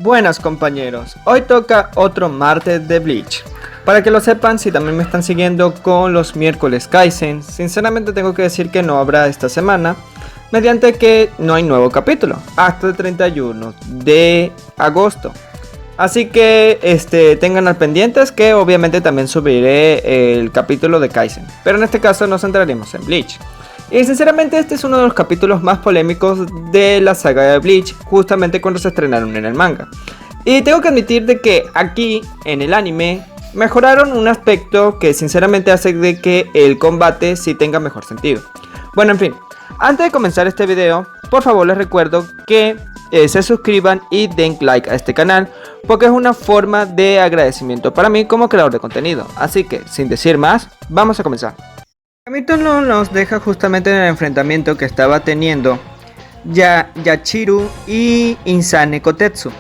Buenas compañeros, hoy toca otro martes de Bleach. Para que lo sepan, si también me están siguiendo con los miércoles Kaizen, sinceramente tengo que decir que no habrá esta semana, mediante que no hay nuevo capítulo, hasta el 31 de agosto. Así que tengan al pendientes que obviamente también subiré el capítulo de Kaizen, pero en este caso nos centraremos en Bleach. Y sinceramente este es uno de los capítulos más polémicos de la saga de Bleach, justamente cuando se estrenaron en el manga. Y tengo que admitir de que aquí, en el anime, mejoraron un aspecto que sinceramente hace de que el combate sí tenga mejor sentido. Bueno, en fin, antes de comenzar este video, por favor les recuerdo que se suscriban y den like a este canal, porque es una forma de agradecimiento para mí como creador de contenido. Así que, sin decir más, vamos a comenzar. El capítulo nos deja justamente en el enfrentamiento que estaba teniendo Yachiru y Insane Kotetsu.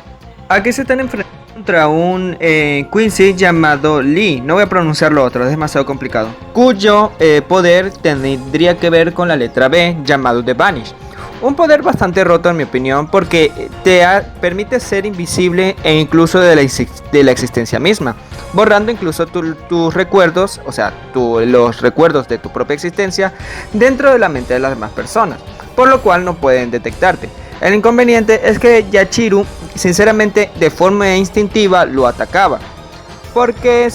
Aquí se están enfrentando contra un Quincy llamado Lee, no voy a pronunciar lo otro, es demasiado complicado, cuyo poder tendría que ver con la letra B, llamado The Vanish. Un poder bastante roto en mi opinión, porque permite ser invisible e incluso de la existencia misma, borrando incluso tus recuerdos, o sea, los recuerdos de tu propia existencia dentro de la mente de las demás personas, por lo cual no pueden detectarte. El inconveniente es que Yachiru, sinceramente, de forma instintiva lo atacaba. Porque,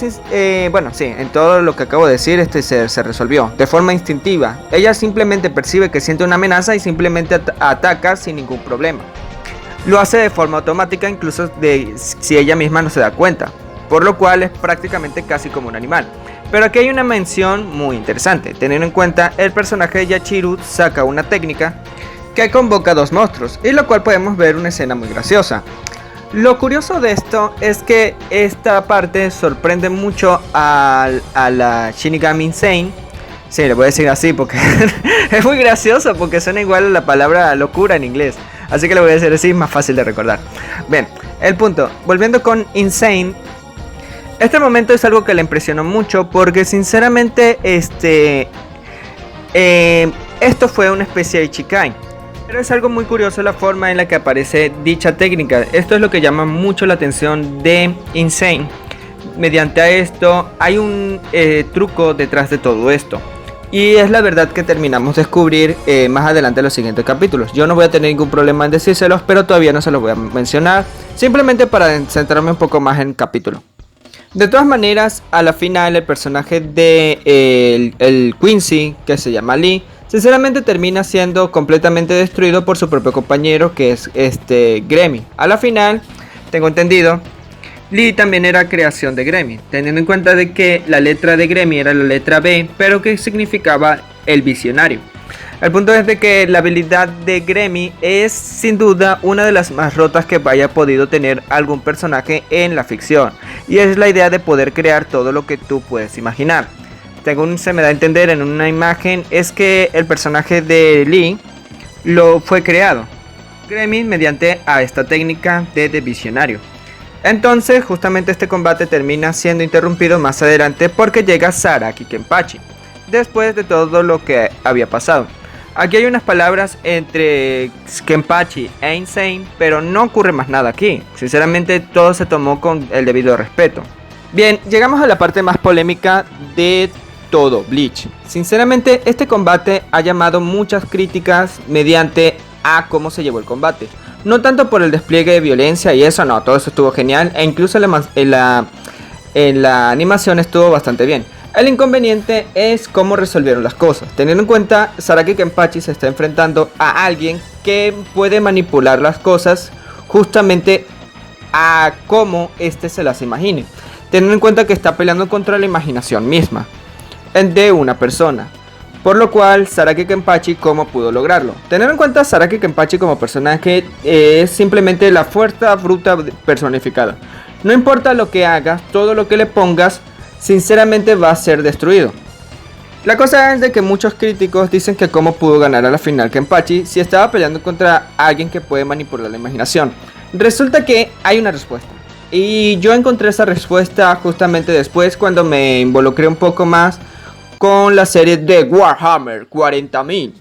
bueno, sí, en todo lo que acabo de decir se resolvió de forma instintiva. Ella simplemente percibe que siente una amenaza y simplemente ataca sin ningún problema. Lo hace de forma automática, incluso si ella misma no se da cuenta, por lo cual es prácticamente casi como un animal. Pero aquí hay una mención muy interesante. Teniendo en cuenta, el personaje de Yachiru saca una técnica que convoca a dos monstruos, y lo cual podemos ver una escena muy graciosa. Lo curioso de esto es que esta parte sorprende mucho a la Shinigami Insane. Sí, le voy a decir así porque es muy gracioso, porque suena igual a la palabra locura en inglés. Así que le voy a decir así, más fácil de recordar. Bien, el punto, volviendo con Insane. Este momento es algo que le impresionó mucho, porque sinceramente esto fue una especie de Ichikai. Pero es algo muy curioso la forma en la que aparece dicha técnica. Esto es lo que llama mucho la atención de Insane. Mediante esto hay un truco detrás de todo esto. Y es la verdad que terminamos de descubrir más adelante en los siguientes capítulos. Yo no voy a tener ningún problema en decírselos, pero todavía no se los voy a mencionar. Simplemente para centrarme un poco más en el capítulo. De todas maneras, a la final el personaje de el Quincy, que se llama Lee, sinceramente termina siendo completamente destruido por su propio compañero, que es Gremi. A la final, tengo entendido, Lee también era creación de Gremi, teniendo en cuenta de que la letra de Gremi era la letra B, pero que significaba el visionario. El punto es de que la habilidad de Gremi es sin duda una de las más rotas que haya podido tener algún personaje en la ficción, y es la idea de poder crear todo lo que tú puedes imaginar. Según se me da a entender en una imagen, es que el personaje de Lee lo fue creado Gremi mediante a esta técnica de visionario. Entonces justamente este combate termina siendo interrumpido más adelante porque llega Zaraki Kenpachi después de todo lo que había pasado. Aquí hay unas palabras entre Kenpachi e Insane, pero no ocurre más nada aquí. Sinceramente todo se tomó con el debido respeto. Bien, llegamos a la parte más polémica de todo Bleach. Sinceramente este combate ha llamado muchas críticas mediante a cómo se llevó el combate. No tanto por el despliegue de violencia y eso, no, todo eso estuvo genial, e incluso en la animación estuvo bastante bien. El inconveniente es cómo resolvieron las cosas. Teniendo en cuenta, Zaraki Kenpachi se está enfrentando a alguien que puede manipular las cosas justamente a cómo se las imagine. Teniendo en cuenta que está peleando contra la imaginación misma de una persona, por lo cual Zaraki Kenpachi, ¿cómo pudo lograrlo? Tener en cuenta Zaraki Kenpachi como personaje es simplemente la fuerza bruta personificada. No importa lo que hagas, todo lo que le pongas, sinceramente va a ser destruido. La cosa es de que muchos críticos dicen que cómo pudo ganar a la final Kenpachi si estaba peleando contra alguien que puede manipular la imaginación. Resulta que hay una respuesta. Y yo encontré esa respuesta justamente después, cuando me involucré un poco más con la serie de Warhammer 40.000.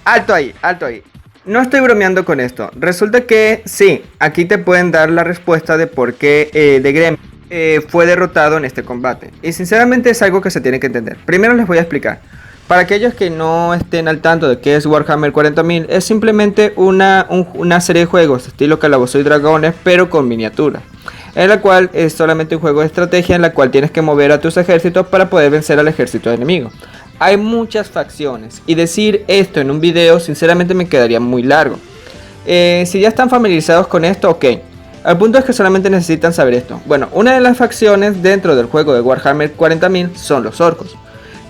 Alto ahí, alto ahí. No estoy bromeando con esto. Resulta que sí, aquí te pueden dar la respuesta de por qué de Gremmy fue derrotado en este combate. Y sinceramente es algo que se tiene que entender. Primero les voy a explicar. Para aquellos que no estén al tanto de qué es Warhammer 40.000, es simplemente una serie de juegos estilo Calabozos y Dragones, pero con miniaturas. En la cual es solamente un juego de estrategia en la cual tienes que mover a tus ejércitos para poder vencer al ejército enemigo. Hay muchas facciones y decir esto en un video sinceramente me quedaría muy largo. Si ya están familiarizados con esto, ok. El punto es que solamente necesitan saber esto. Bueno, una de las facciones dentro del juego de Warhammer 40.000 son los orcos.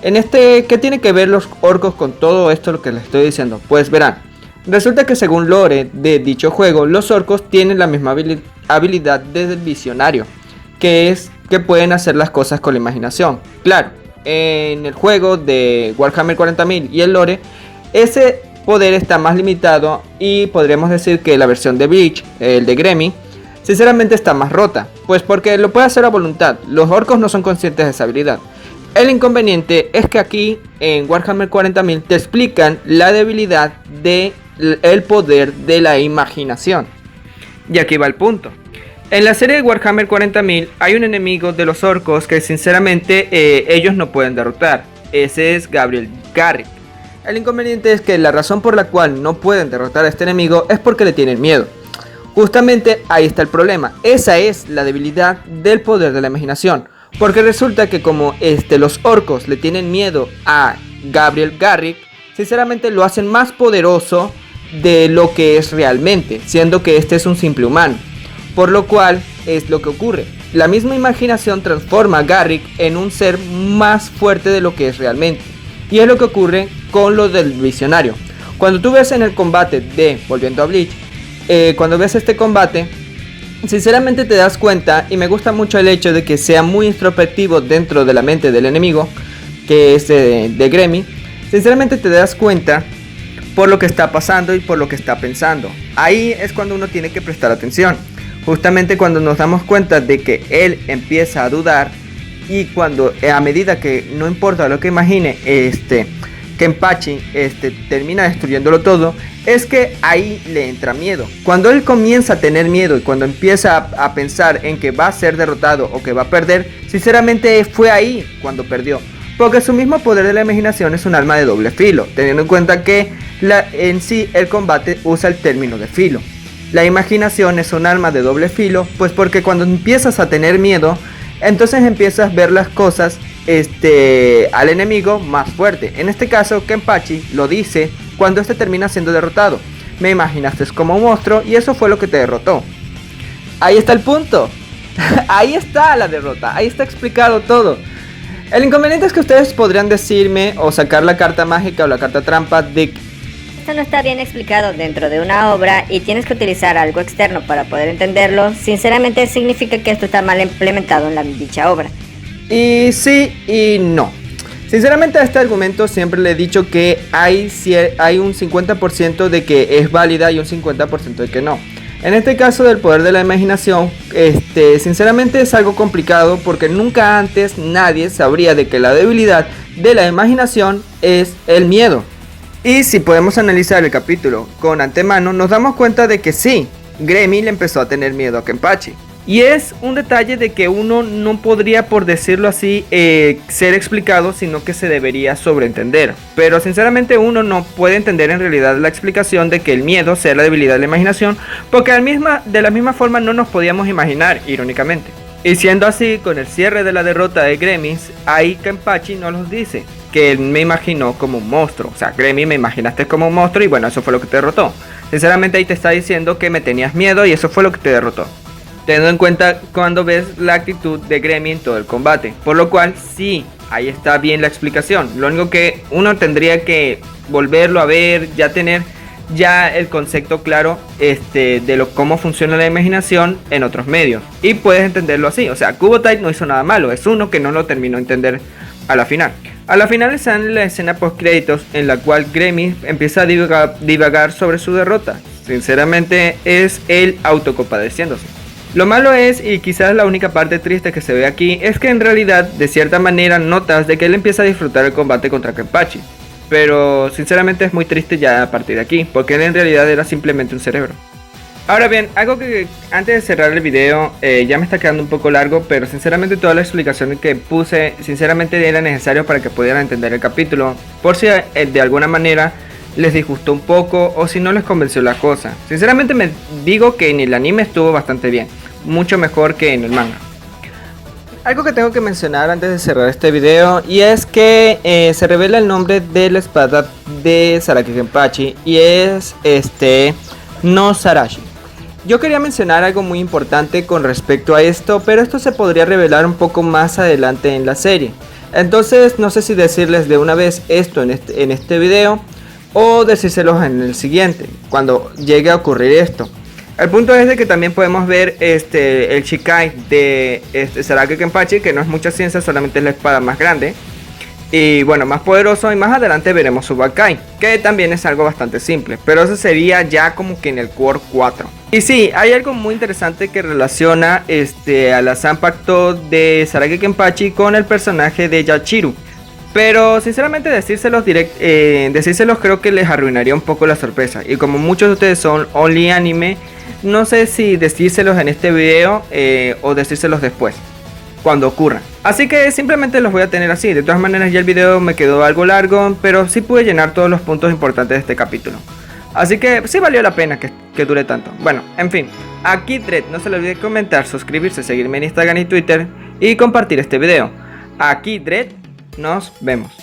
¿Qué tiene que ver los orcos con todo esto lo que les estoy diciendo? Pues verán, resulta que según lore de dicho juego, los orcos tienen la misma habilidad del visionario, que es que pueden hacer las cosas con la imaginación. Claro, en el juego de Warhammer 40.000 y el lore, ese poder está más limitado y podríamos decir que la versión de Bleach, el de Gremmy, sinceramente está más rota, pues porque lo puede hacer a voluntad. Los orcos no son conscientes de esa habilidad. El inconveniente es que aquí en Warhammer 40.000 te explican la debilidad del poder de la imaginación. Y aquí va el punto. En la serie de Warhammer 40.000 hay un enemigo de los orcos que sinceramente ellos no pueden derrotar. Ese es Gabriel Garrick. El inconveniente es que la razón por la cual no pueden derrotar a este enemigo es porque le tienen miedo. Justamente ahí está el problema. Esa es la debilidad del poder de la imaginación. Porque resulta que como los orcos le tienen miedo a Gabriel Garrick, sinceramente lo hacen más poderoso de lo que es realmente, siendo que este es un simple humano. Por lo cual es lo que ocurre. La misma imaginación transforma a Garrick en un ser más fuerte de lo que es realmente. Y es lo que ocurre con lo del visionario. Cuando tú ves en el combate volviendo a Bleach, cuando ves este combate, sinceramente te das cuenta, y me gusta mucho el hecho de que sea muy introspectivo dentro de la mente del enemigo, que es de Gremmy. Sinceramente te das cuenta por lo que está pasando y por lo que está pensando. Ahí es cuando uno tiene que prestar atención. Justamente cuando nos damos cuenta de que él empieza a dudar, y cuando a medida que no importa lo que imagine, Kenpachi termina destruyéndolo todo, es que ahí le entra miedo. Cuando él comienza a tener miedo y cuando empieza a pensar en que va a ser derrotado o que va a perder, sinceramente fue ahí cuando perdió. Porque su mismo poder de la imaginación es un arma de doble filo, teniendo en cuenta que en sí el combate usa el término de filo. La imaginación es un arma de doble filo, pues porque cuando empiezas a tener miedo, entonces empiezas a ver las cosas al enemigo más fuerte. En este caso, Kenpachi lo dice cuando termina siendo derrotado. Me imaginaste como un monstruo y eso fue lo que te derrotó. Ahí está el punto. Ahí está la derrota. Ahí está explicado todo. El inconveniente es que ustedes podrían decirme o sacar la carta mágica o la carta trampa de... Esto no está bien explicado dentro de una obra y tienes que utilizar algo externo para poder entenderlo. Sinceramente significa que esto está mal implementado en la dicha obra. Y sí y no. Sinceramente a este argumento siempre le he dicho que hay un 50% de que es válida y un 50% de que no. En este caso del poder de la imaginación, sinceramente es algo complicado porque nunca antes nadie sabría de que la debilidad de la imaginación es el miedo. Y si podemos analizar el capítulo con antemano, nos damos cuenta de que sí, Gremmy le empezó a tener miedo a Kenpachi. Y es un detalle de que uno no podría, por decirlo así, ser explicado, sino que se debería sobreentender. Pero sinceramente uno no puede entender en realidad la explicación de que el miedo sea la debilidad de la imaginación, porque de la misma forma no nos podíamos imaginar, irónicamente. Y siendo así, con el cierre de la derrota de Gremmy, ahí Kenpachi nos los dice, que él me imaginó como un monstruo. O sea, Gremmy, me imaginaste como un monstruo y bueno, eso fue lo que te derrotó. Sinceramente ahí te está diciendo que me tenías miedo y eso fue lo que te derrotó. Teniendo en cuenta cuando ves la actitud de Gremmy en todo el combate. Por lo cual sí, ahí está bien la explicación. Lo único que uno tendría que volverlo a ver, ya tener el concepto claro de cómo funciona la imaginación en otros medios. Y puedes entenderlo así. O sea, Kubo-Tai no hizo nada malo. Es uno que no lo terminó de entender a la final. A la final está en la escena post créditos en la cual Gremmy empieza a divagar sobre su derrota. Sinceramente es él autocompadeciéndose. Lo malo es, y quizás la única parte triste que se ve aquí, es que en realidad de cierta manera notas de que él empieza a disfrutar el combate contra Kenpachi. pero sinceramente es muy triste ya a partir de aquí, porque él en realidad era simplemente un cerebro. Ahora bien, algo que antes de cerrar el video, ya me está quedando un poco largo, pero sinceramente toda la explicación que puse, sinceramente era necesario para que pudieran entender el capítulo, por si de alguna manera les disgustó un poco o si no les convenció la cosa. Sinceramente me digo que en el anime estuvo bastante bien, mucho mejor que en el manga. Algo que tengo que mencionar antes de cerrar este video, y es que se revela el nombre de la espada de Saraki Kenpachi, y es no Sarashi. Yo quería mencionar algo muy importante con respecto a esto, pero esto se podría revelar un poco más adelante en la serie. Entonces no sé si decirles de una vez esto en este video o decírselos en el siguiente, cuando llegue a ocurrir esto. El punto es de que también podemos ver el Shikai de Saraki Kenpachi, que no es mucha ciencia, solamente es la espada más grande. Y bueno, más poderoso, y más adelante veremos su Bankai, que también es algo bastante simple, pero eso sería ya como que en el Core 4. Y sí, hay algo muy interesante que relaciona a la Zanpakuto de Saraki Kenpachi con el personaje de Yachiru. Pero sinceramente decírselos creo que les arruinaría un poco la sorpresa. Y como muchos de ustedes son only anime, no sé si decírselos en este video o decírselos después, cuando ocurra. Así que simplemente los voy a tener así. De todas maneras ya el video me quedó algo largo, pero sí pude llenar todos los puntos importantes de este capítulo. Así que sí valió la pena que dure tanto. Bueno, en fin, aquí Dredd, no se le olvide comentar, suscribirse, seguirme en Instagram y Twitter y compartir este video. Aquí Dredd, nos vemos.